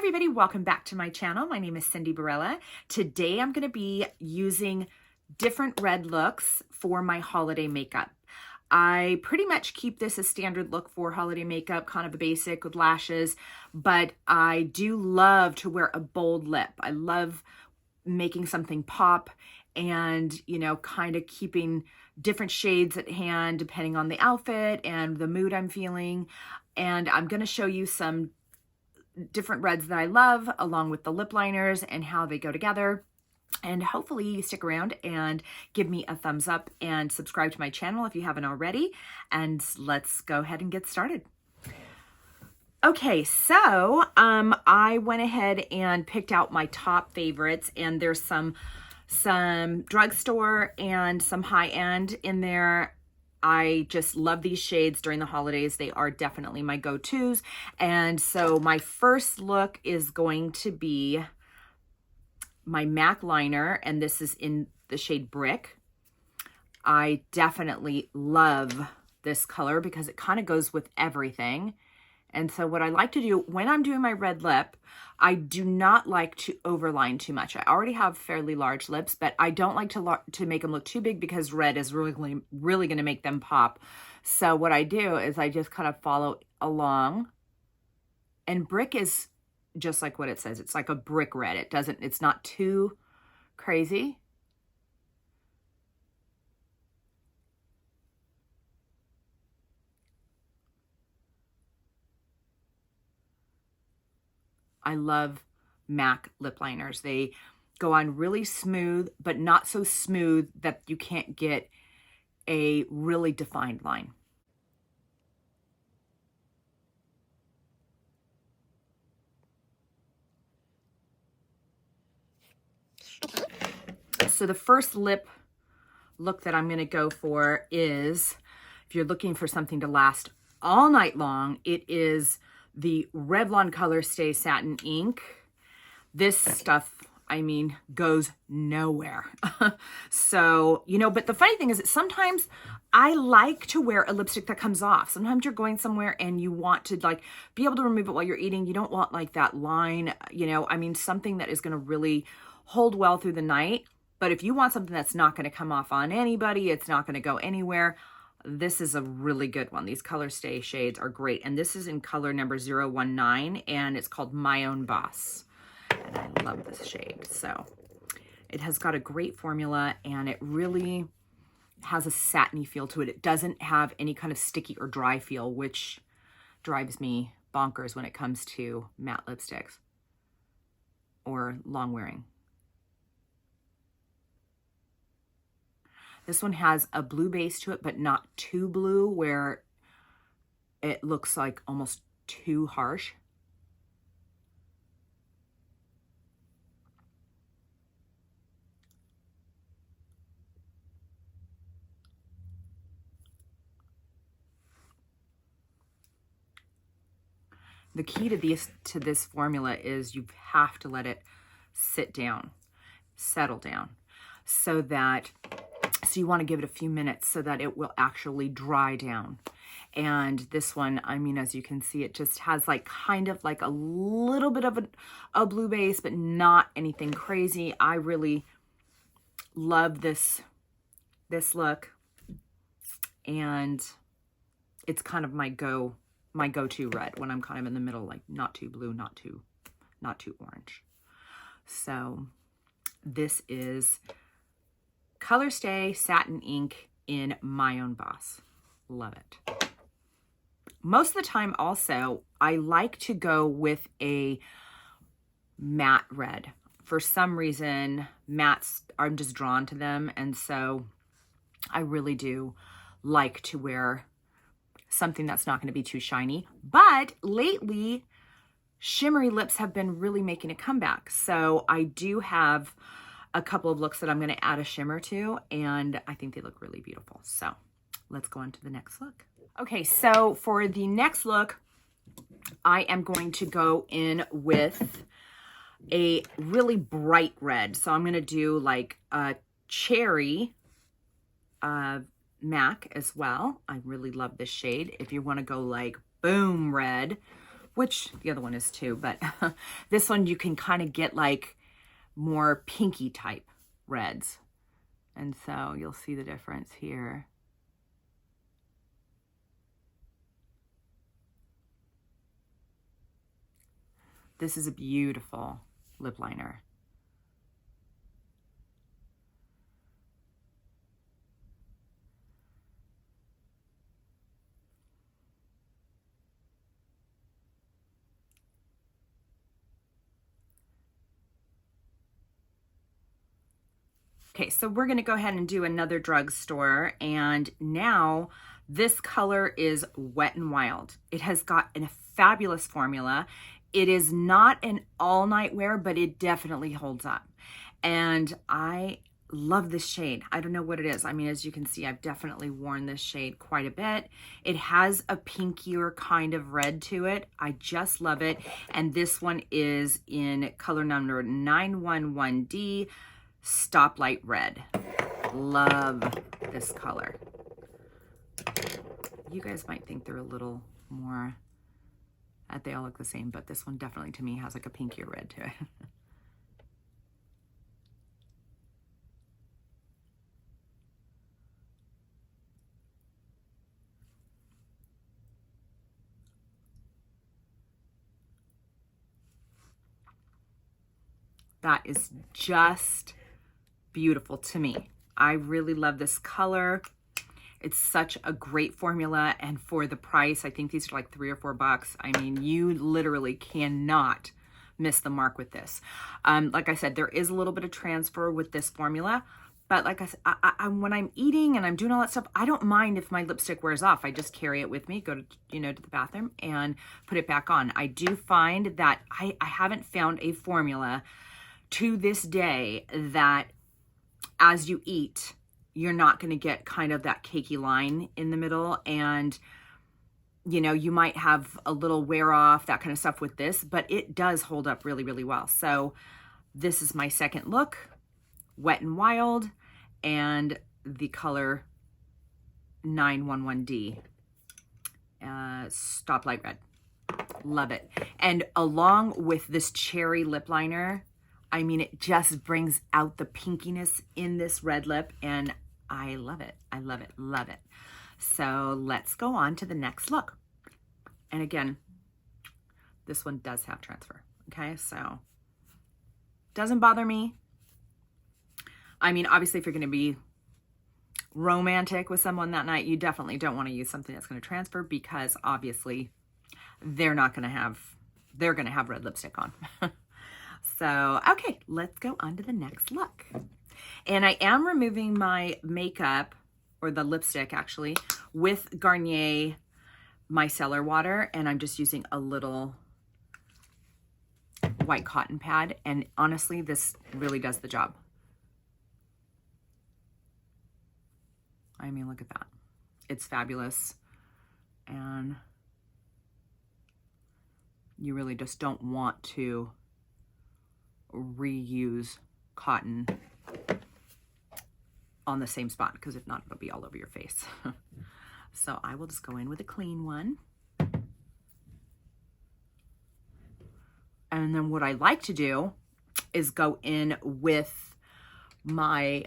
everybody, welcome back to my channel. My name is Cindy Barella. Today I'm going to be using different red looks for my holiday makeup. I pretty much keep this a standard look for holiday makeup, kind of a basic with lashes, but I do love to wear a bold lip. I love making something pop and, you know, kind of keeping different shades at hand depending on the outfit and the mood I'm feeling. And I'm going to show you some different reds that I love along with the lip liners and how they go together. And hopefully you stick around and give me a thumbs up and subscribe to my channel if you haven't already. And let's go ahead and get started. Okay, so I went ahead and picked out my top favorites, and there's some drugstore and some high-end in there. I just love these shades during the holidays. They are definitely my go-tos. And so my first look is going to be my MAC liner, and this is in the shade Brick. I definitely love this color because it kind of goes with everything. And so what I like to do when I'm doing my red lip, I do not like to overline too much. I already have fairly large lips, but I don't like to make them look too big because red is really going to make them pop. So what I do is I just kind of follow along. And Brick is just like what it says. It's like a brick red. It's not too crazy. I love MAC lip liners. They go on really smooth, but not so smooth that you can't get a really defined line. So the first lip look that I'm going to go for is, if you're looking for something to last all night long, it is the Revlon Colorstay Satin Ink. This stuff, I mean, goes nowhere. So, you know, but the funny thing is that sometimes I like to wear a lipstick that comes off. Sometimes you're going somewhere and you want to like be able to remove it while you're eating. You don't want like that line, you know, I mean, something that is going to really hold well through the night. But if you want something that's not going to come off on anybody, it's not going to go anywhere, this is a really good one. These Colorstay shades are great. And this is in color number 019, and it's called My Own Boss. And I love this shade. So it has got a great formula, and it really has a satiny feel to it. It doesn't have any kind of sticky or dry feel, which drives me bonkers when it comes to matte lipsticks or long wearing. This one has a blue base to it, but not too blue where it looks like almost too harsh. The key to this formula is you have to let it sit down, settle down, so you want to give it a few minutes so that it will actually dry down. And this one, I mean, as you can see, it just has like kind of like a little bit of a blue base, but not anything crazy. I really love this look, and it's kind of my go-to red when I'm kind of in the middle, like not too blue, not too orange. So this is Colorstay Satin Ink in My Own Boss. Love it. Most of the time also, I like to go with a matte red. For some reason, mattes, I'm just drawn to them. And so I really do like to wear something that's not going to be too shiny. But lately, shimmery lips have been really making a comeback. So I do have a couple of looks that I'm going to add a shimmer to, and I think they look really beautiful. So let's go on to the next look. Okay, so for the next look, I am going to go in with a really bright red. So I'm going to do like a cherry MAC as well. I really love this shade. If you want to go like boom red, which the other one is too, but this one you can kind of get like more pinky type reds. And so you'll see the difference here. This is a beautiful lip liner. Okay, so we're gonna go ahead and do another drugstore, and now this color is Wet n Wild. It has got a fabulous formula. It is not an all night wear, but it definitely holds up. And I love this shade. I don't know what it is. I mean, as you can see, I've definitely worn this shade quite a bit. It has a pinkier kind of red to it. I just love it. And this one is in color number 911D. Stoplight Red. Love this color. You guys might think they're a little more, they all look the same, but this one definitely to me has like a pinkier red to it. That is just beautiful to me. I really love this color. It's such a great formula, and for the price, I think these are like $3 or $4. I mean, you literally cannot miss the mark with this. Like I said, there is a little bit of transfer with this formula, but like I said, when I'm eating and I'm doing all that stuff, I don't mind if my lipstick wears off. I just carry it with me, go to, to the bathroom and put it back on. I do find that I haven't found a formula to this day that as you eat, you're not going to get kind of that cakey line in the middle. And, you might have a little wear off, that kind of stuff with this, but it does hold up really, really well. So this is my second look, Wet n Wild, and the color 911D, Stoplight Red. Love it. And along with this cherry lip liner, I mean, it just brings out the pinkiness in this red lip, and I love it. I love it, love it. So let's go on to the next look. And again, this one does have transfer, okay? So doesn't bother me. I mean, obviously, if you're gonna be romantic with someone that night, you definitely don't wanna use something that's gonna transfer, because obviously they're gonna have red lipstick on. So, okay, let's go on to the next look. And I am removing my makeup, or the lipstick actually, with Garnier Micellar Water, and I'm just using a little white cotton pad, and honestly, this really does the job. I mean, look at that. It's fabulous, and you really just don't want to reuse cotton on the same spot, because if not, it'll be all over your face. So I will just go in with a clean one. And then what I like to do is go in with my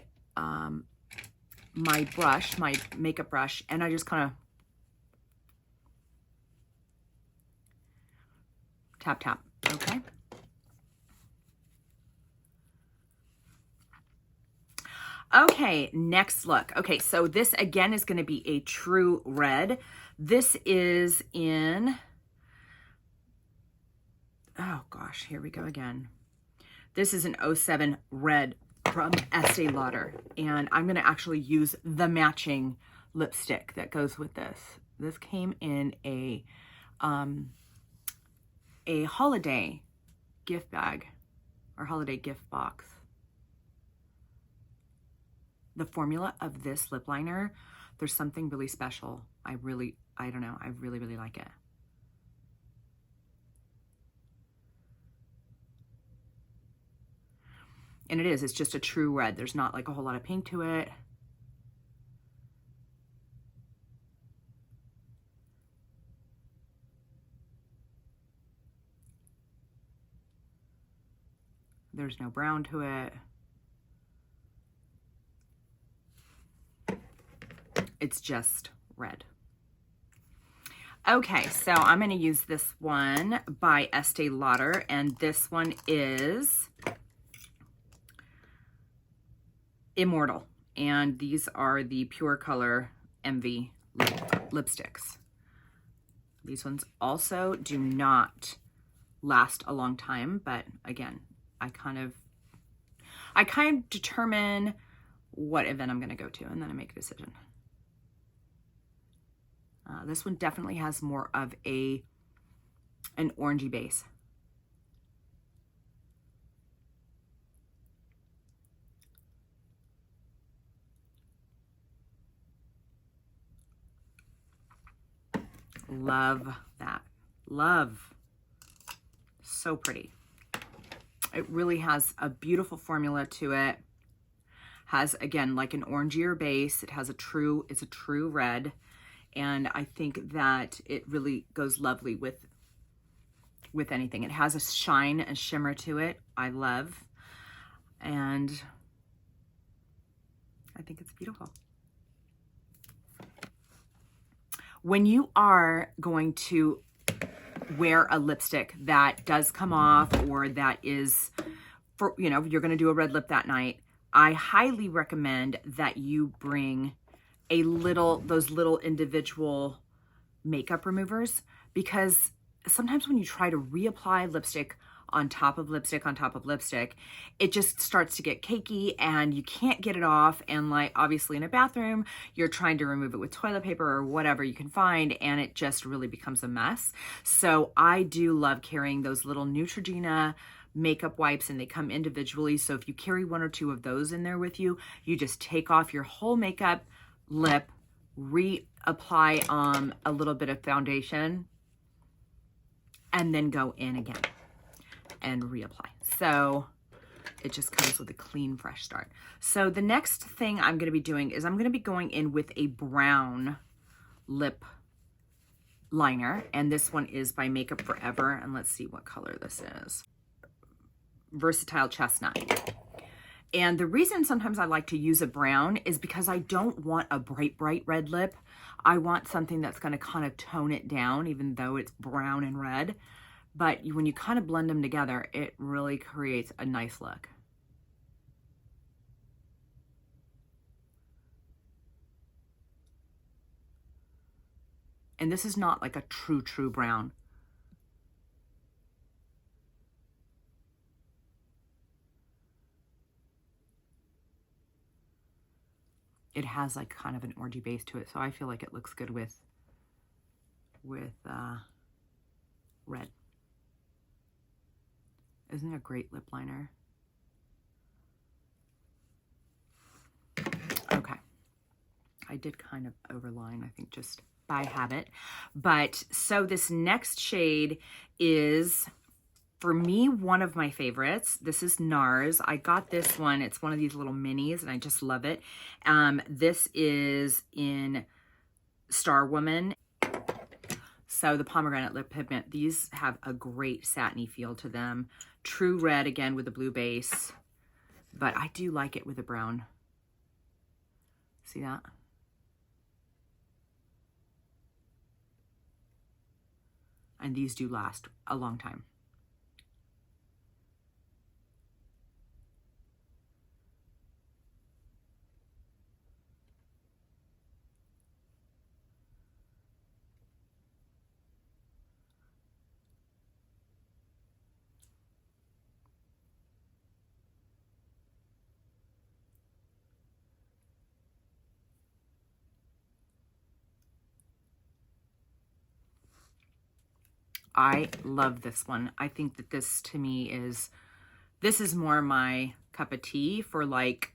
my brush, my makeup brush, and I just kind of tap, tap, okay? Okay, next look. Okay, so this again is going to be a true red. This is in, oh gosh, here we go again. This is an 07 red from Estee Lauder, and I'm going to actually use the matching lipstick that goes with this. This came in a holiday gift bag or holiday gift box. The formula of this lip liner, there's something really special. I don't know, I really, really like it. And it's just a true red. There's not like a whole lot of pink to it. There's no brown to it. It's just red. Okay, so I'm going to use this one by Estee Lauder, and this one is Immortal. And these are the Pure Color MV lipsticks. These ones also do not last a long time, but again, I kind of determine what event I'm going to go to, and then I make a decision. This one definitely has more of an orangey base. Love that. Love. So pretty. It really has a beautiful formula to it. Has, again, like an orangier base. It has it's a true red. And I think that it really goes lovely with anything. It has a shine and shimmer to it. I love. And I think it's beautiful. When you are going to wear a lipstick that does come off, or that is, for, you know, you're going to do a red lip that night, I highly recommend that you bring those little individual makeup removers, because sometimes when you try to reapply lipstick on top of lipstick on top of lipstick, it just starts to get cakey and you can't get it off. And like, obviously in a bathroom, you're trying to remove it with toilet paper or whatever you can find, and it just really becomes a mess. So I do love carrying those little Neutrogena makeup wipes, and they come individually. So if you carry one or two of those in there with you, you just take off your whole makeup, lip, reapply a little bit of foundation, and then go in again and reapply. So it just comes with a clean, fresh start. So the next thing I'm going to be doing is I'm going to be going in with a brown lip liner, and this one is by Makeup Forever, and let's see what color this is. Versatile Chestnut. And the reason sometimes I like to use a brown is because I don't want a bright red lip. I want something that's going to kind of tone it down, even though it's brown and red. But when you kind of blend them together, it really creates a nice look. And this is not like a true brown. It has like kind of an orangey base to it, so I feel like it looks good with red. Isn't it a great lip liner? Okay. I did kind of overline, I think, just by habit. But so this next shade is, for me, one of my favorites. This is NARS. I got this one. It's one of these little minis, and I just love it. This is in Star Woman. So the pomegranate lip pigment, these have a great satiny feel to them. True red, again, with a blue base. But I do like it with a brown. See that? And these do last a long time. I love this one. I think that this, to me, this is more my cup of tea for like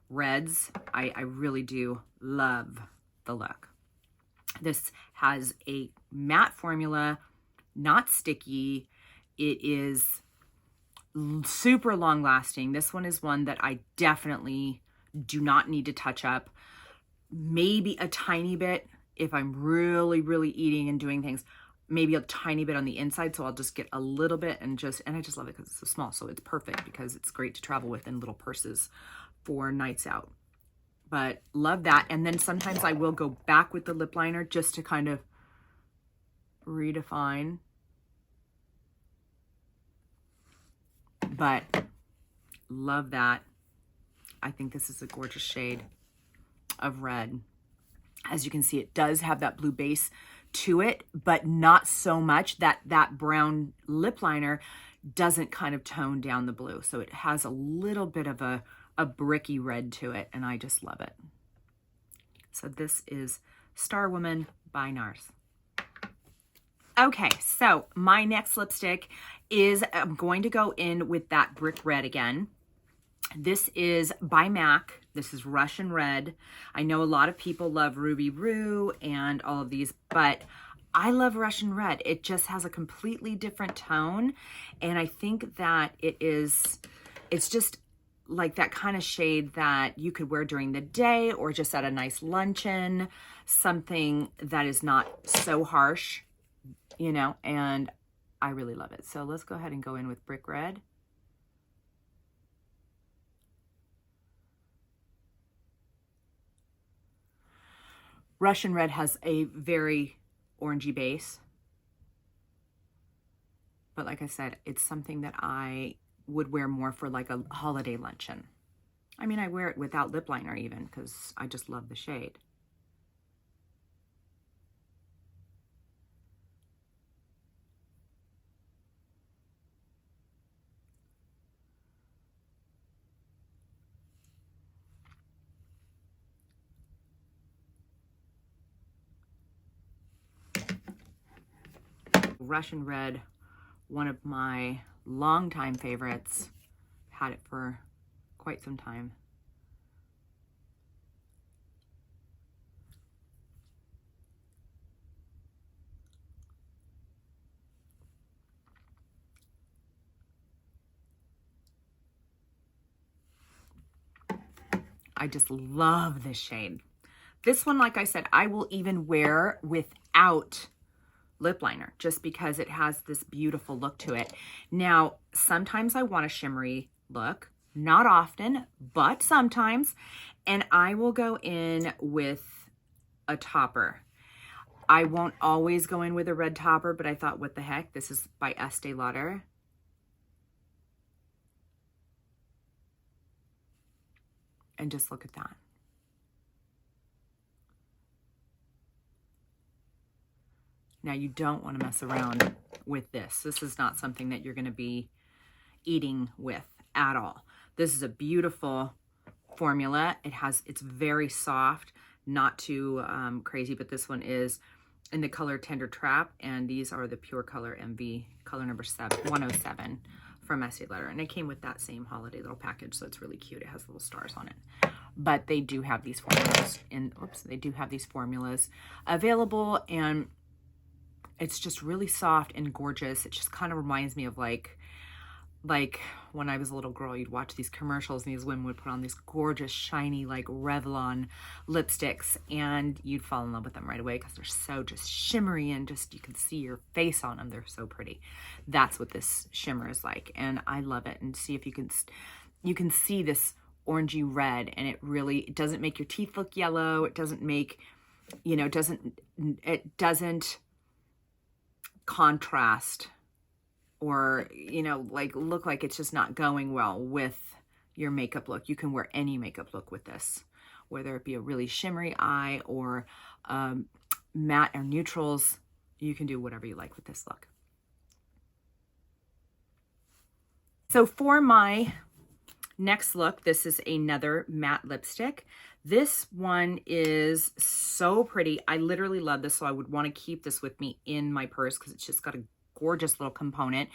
reds. I really do love the look. This has a matte formula, not sticky. It is super long lasting. This one is one that I definitely do not need to touch up. Maybe a tiny bit if I'm really eating and doing things. maybe a tiny bit on the inside. So I'll just get a little bit and I just love it because it's so small. So it's perfect because it's great to travel with in little purses for nights out. But love that. And then sometimes I will go back with the lip liner just to kind of redefine. But love that. I think this is a gorgeous shade of red. As you can see, it does have that blue base to it, but not so much that that brown lip liner doesn't kind of tone down the blue. So it has a little bit of a bricky red to it, and I just love it. So this is Star Woman by NARS. Okay, so my next lipstick is, I'm going to go in with that brick red again. This is by MAC. This is Russian Red. I know a lot of people love Ruby Roo and all of these, but I love Russian Red. It just has a completely different tone. And I think that it's just like that kind of shade that you could wear during the day or just at a nice luncheon, something that is not so harsh, you know, and I really love it. So let's go ahead and go in with Brick Red. Russian Red has a very orangey base. But like I said, it's something that I would wear more for like a holiday luncheon. I mean, I wear it without lip liner even because I just love the shade. Russian Red, one of my longtime favorites. Had it for quite some time. I just love this shade. This one, like I said, I will even wear without lip liner just because it has this beautiful look to it. Now, sometimes I want a shimmery look, not often, but sometimes, and I will go in with a topper. I won't always go in with a red topper, but I thought, what the heck? This is by Estee Lauder. And just look at that. Now, you don't want to mess around with this. This is not something that you're going to be eating with at all. This is a beautiful formula. It's very soft, not too crazy, but this one is in the color Tender Trap, and these are the Pure Color MV color number 107 from Estee Lauder. And it came with that same holiday little package, so it's really cute. It has little stars on it. But they do have these formulas available, and it's just really soft and gorgeous. It just kind of reminds me of like when I was a little girl, you'd watch these commercials and these women would put on these gorgeous, shiny, like Revlon lipsticks, and you'd fall in love with them right away because they're so just shimmery and just, you can see your face on them. They're so pretty. That's what this shimmer is like, and I love it. And see if you can see this orangey red, and it doesn't make your teeth look yellow. It doesn't make, it doesn't contrast or, like look like it's just not going well with your makeup look. You can wear any makeup look with this, whether it be a really shimmery eye or matte or neutrals. You can do whatever you like with this look. So for my next look, this is another matte lipstick. This one is so pretty. I literally love this, so I would want to keep this with me in my purse because it's just got a gorgeous little component.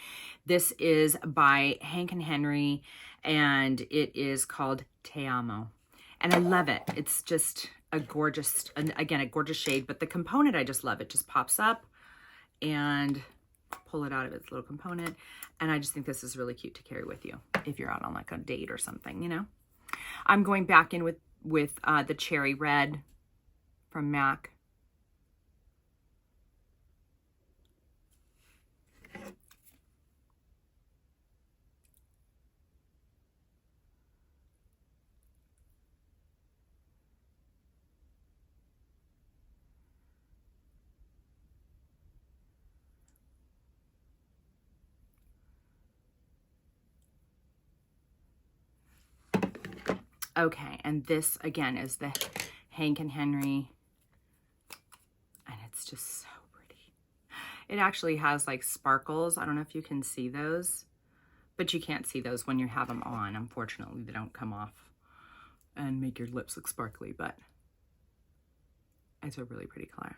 This is by Hank and Henry, and it is called Te Amo. And I love it. It's just a gorgeous, again, a gorgeous shade, but the component, I just love. It just pops up and pull it out of its little component. And I just think this is really cute to carry with you if you're out on like a date or something, I'm going back in with the Cherry Red from MAC. Okay, and this again is the Hank and Henry, and it's just so pretty. It actually has like sparkles. I don't know if you can see those, but you can't see those when you have them on. Unfortunately, they don't come off and make your lips look sparkly, but it's a really pretty color.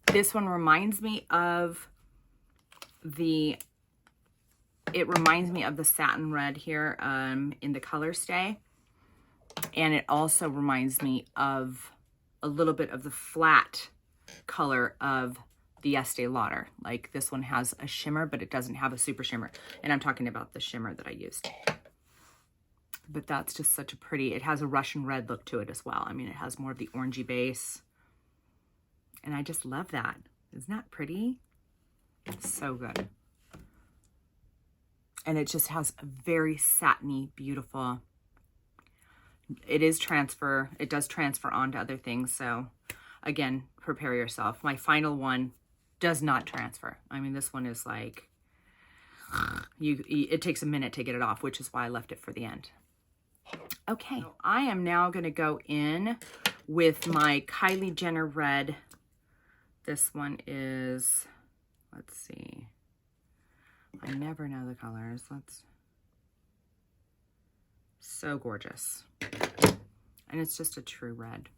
This one reminds me of the satin red here in the Color Stay. And it also reminds me of a little bit of the flat color of the Estee Lauder. Like this one has a shimmer, but it doesn't have a super shimmer. And I'm talking about the shimmer that I used. But that's just such a pretty, it has a Russian red look to it as well. I mean, it has more of the orangey base. And I just love that. Isn't that pretty? It's so good. And it just has a very satiny, beautiful, it does transfer onto other things. So again, prepare yourself. My final one does not transfer. I mean, this one is like, it takes a minute to get it off, which is why I left it for the end. Okay, I am now going to go in with my Kylie Jenner red. This one is, let's see. I never know the colors. So gorgeous. And it's just a true red.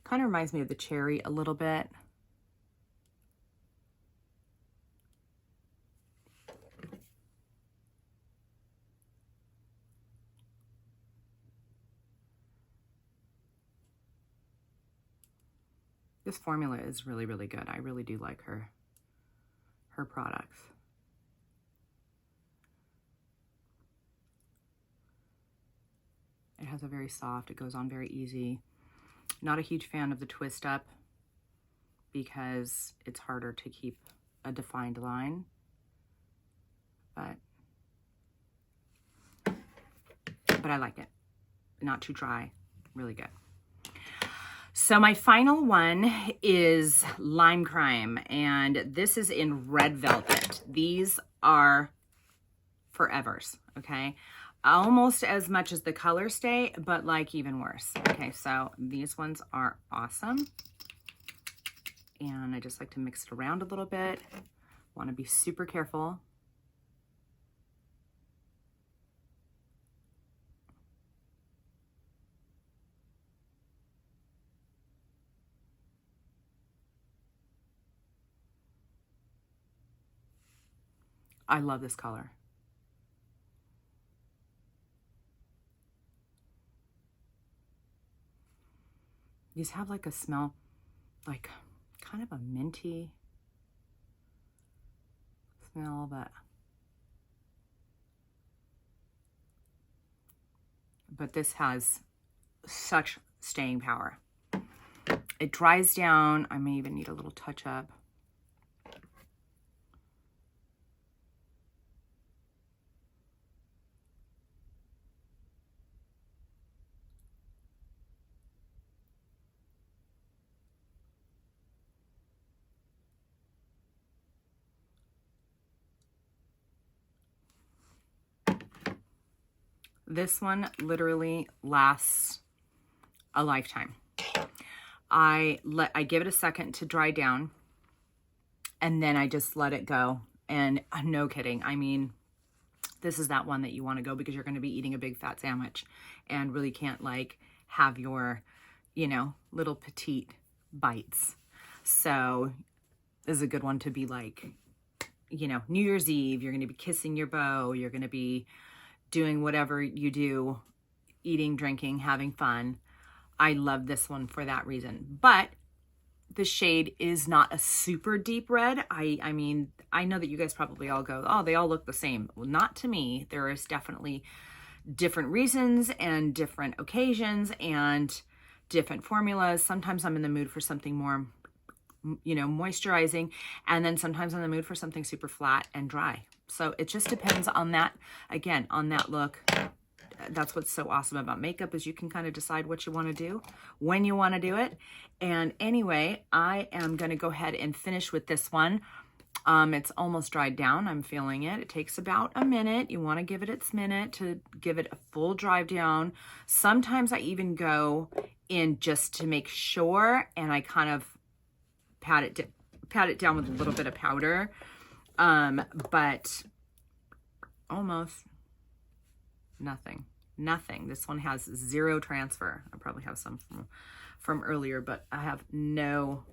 Kind of reminds me of the cherry a little bit. This formula is really, really good. I really do like her products. It has a very soft, it goes on very easy. Not a huge fan of the twist up because it's harder to keep a defined line. But I like it. Not too dry, really good. So my final one is Lime Crime, and this is in Red Velvet. These are forevers, okay? Almost as much as the Color Stay, but like even worse. Okay, so these ones are awesome. And I just like to mix it around a little bit. Want to be super careful. I love this color. These have like a smell, like kind of a minty smell, but this has such staying power. It dries down. I may even need a little touch up. This one literally lasts a lifetime. I give it a second to dry down, and then I just let it go. And no kidding, I mean, this is that one that you want to go because you're going to be eating a big fat sandwich and really can't like have your, you know, little petite bites. So this is a good one to be like, you know, New Year's Eve, you're going to be kissing your beau, you're going to be doing whatever you do, eating, drinking, having fun. I love this one for that reason. But the shade is not a super deep red. I mean, I know that you guys probably all go, oh, they all look the same. Well, not to me. There is definitely different reasons and different occasions and different formulas. Sometimes I'm in the mood for something more, you know, moisturizing. And then sometimes I'm in the mood for something super flat and dry. So it just depends on that, again, on that look that's what's so awesome about makeup, is you can kind of decide what you want to do, when you want to do it. And anyway, I am going to go ahead and finish with this one. It's almost dried down. I'm feeling it. It takes about a minute. You want to give it its minute to give it a full dry down. Sometimes I even go in just to make sure, and I kind of pat it down with a little bit of powder. But almost nothing. This one has 0 transfer. I probably have some from earlier, but I have nothing.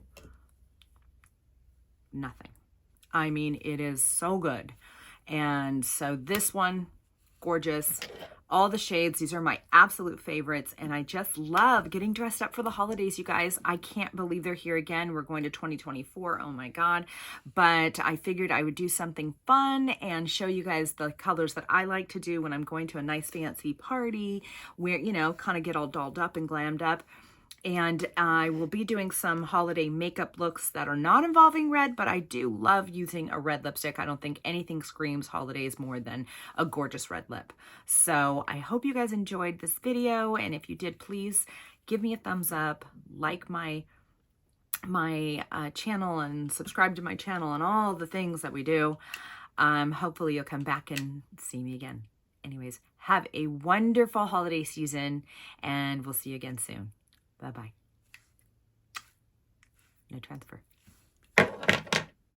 I mean, it is so good. And so this one, gorgeous. All the shades, these are my absolute favorites, and I just love getting dressed up for the holidays, you guys. I can't believe they're here again. We're going to 2024. Oh my God. But I figured I would do something fun and show you guys the colors that I like to do when I'm going to a nice fancy party where, you know, kind of get all dolled up and glammed up. And I will be doing some holiday makeup looks that are not involving red, but I do love using a red lipstick. I don't think anything screams holidays more than a gorgeous red lip. So I hope you guys enjoyed this video. And if you did, please give me a thumbs up, like my channel, and subscribe to my channel and all the things that we do. Hopefully you'll come back and see me again. Anyways, have a wonderful holiday season, and we'll see you again soon. Bye-bye. No transfer.